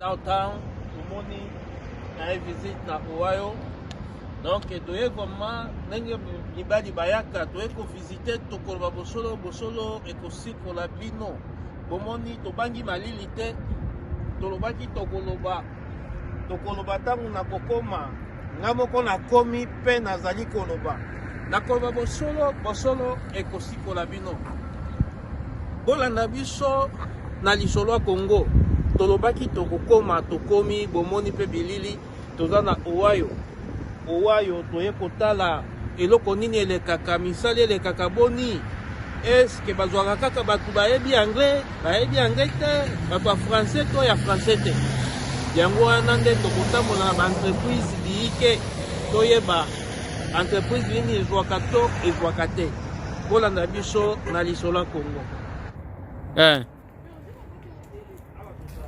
downtown tomoni na visite na Ohio. Donc toye vraiment ndenge mibali bayaka toye ko visiter tokoloba bosolo ekosikola bino bomoni tobangi malili te tolobaki tokoloba ntango na kokoma nga moko nakomi mpe nazali koloba nakoloba bosolo ekosikola bino bolanda biso na lisolo ya Congo tolobaki tokokoma tokomi bomoni mpe bilili toza na Ohio toye kotala eloko nini elekaka misali elekaka boni eske bazwaka kaka bato bayebi anglais te bato ya français to ya français te yango wana nde tokotambola na baentreprise biyike toyeba entreprise nini ezwaka to ezwaka te kolanda biso na lisolo ya Congo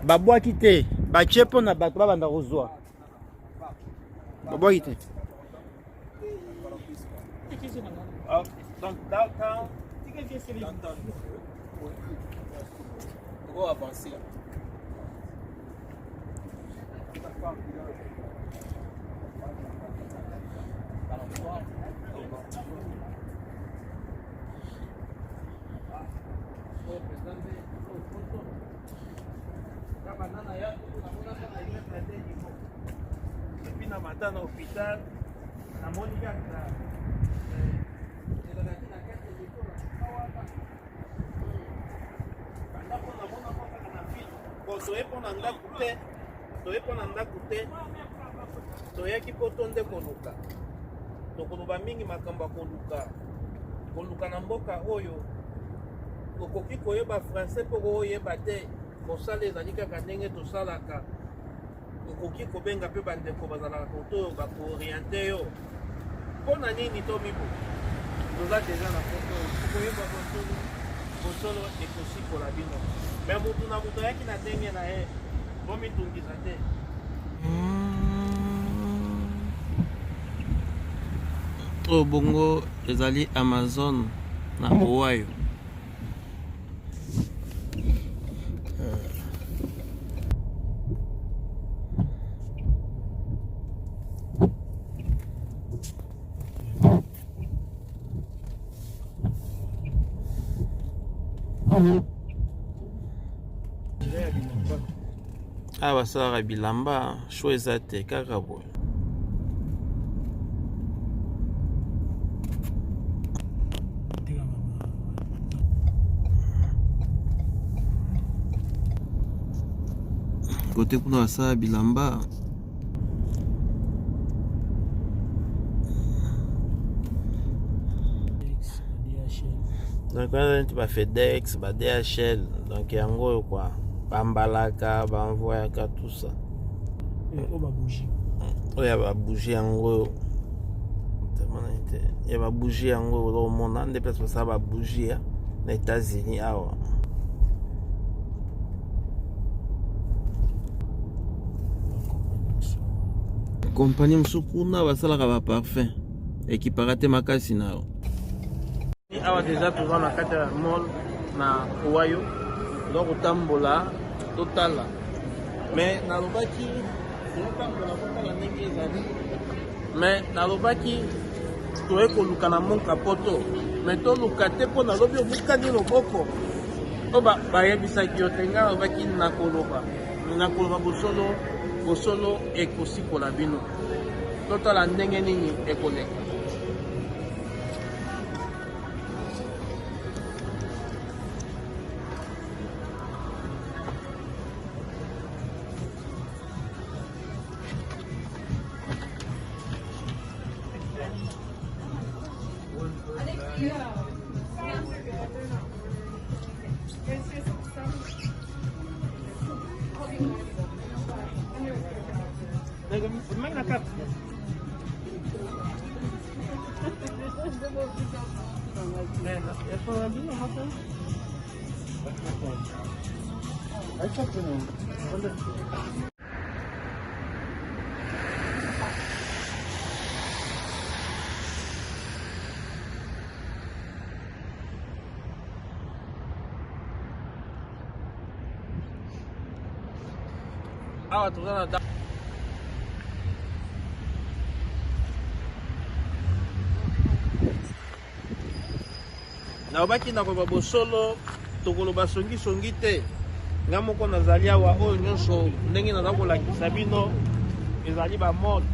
babwaki te batie mpo na bato babanda kozwa babwaki te donc downtown avancer depuis na matin na hôpital na moni kaka toye mpo na ndako te toyaki mpo to nde koluka tokoloba mingi makambo ya koluka na mboka oyo okoki koyeba français mpo koyeba te kosala ezali kaka ndenge tosalaka okoki kobenga mpe bandeko bazalaka koto bakooriente yo mpo na nini to mibo toza deja na poto koyeba bosolo ekosikola bino me mutu na mutu ayaki na ndenge na ye bomitungisa te oyo bongo ezali Amazon na Ohio awa basalaka bilamba sho eza te kaka boye kote kuna basala bilamba donc wana neti ba FedEx ba DHL donc yango oyo kwa bambalaka banvoyaka tout ça oyo ya babougie yango oyo ya babougie yango oyo ozomona nde place basala babougie na États-Unis awa kompani mosusu kuna basalaka baparfum ekipaka te makasi na yo awa deja toza na kati ya mall na Ohio donc kotambola totala mais nalobaki totambola kotala ndenge ezali mais nalobaki toye koluka na monka poto mais toluka te mpo nalobi obukani loboko o bayebisaki yo te nga nalobaki nakoloba bosolo ekosikola bino totala ndenge nini ekoleka awa toza na da naobaki na koyeba bosolo tokoloba songisongi te nga moko nazali awa oyo nyonso ndenge naza kolakisa bino ezali bamode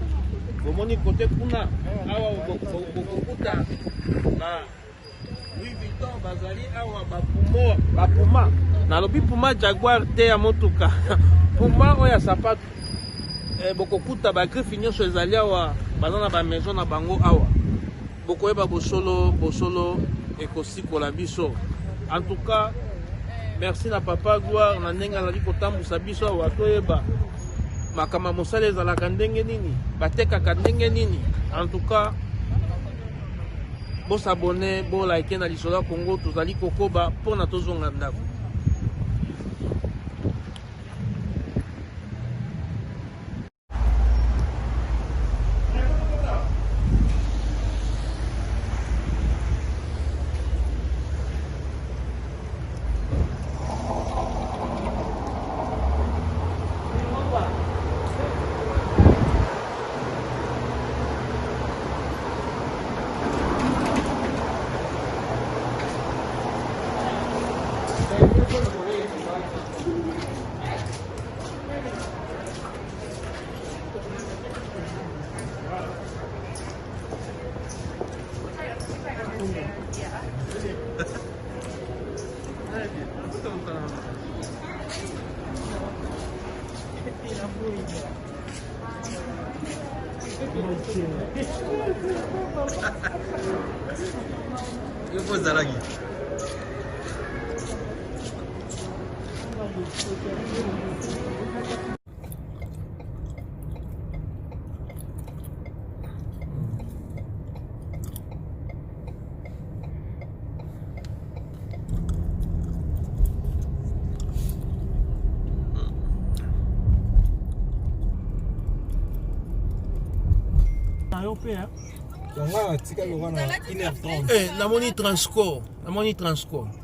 bomoni kote kuna awa bokokuta ba Louis Vuitton bazali awa bapuma nalobi puma Jaguar te ya motuka puma oyo ya sapato bokokuta bagriffe nyonso ezali awa baza na bamaison na bango awa bokoyeba bosolo ekosikola biso. En tout cas, merci na papa Gloire na ndenge azali kotambusa biso awa toyeba makama mosala ezalaka ndenge nini batekaka ndenge nini. En tout cas, bosabone bolike na lisolo ya Congo tozali kokoba mpona tozonga ndako. Eu vou usar aqui. Namoni Transco.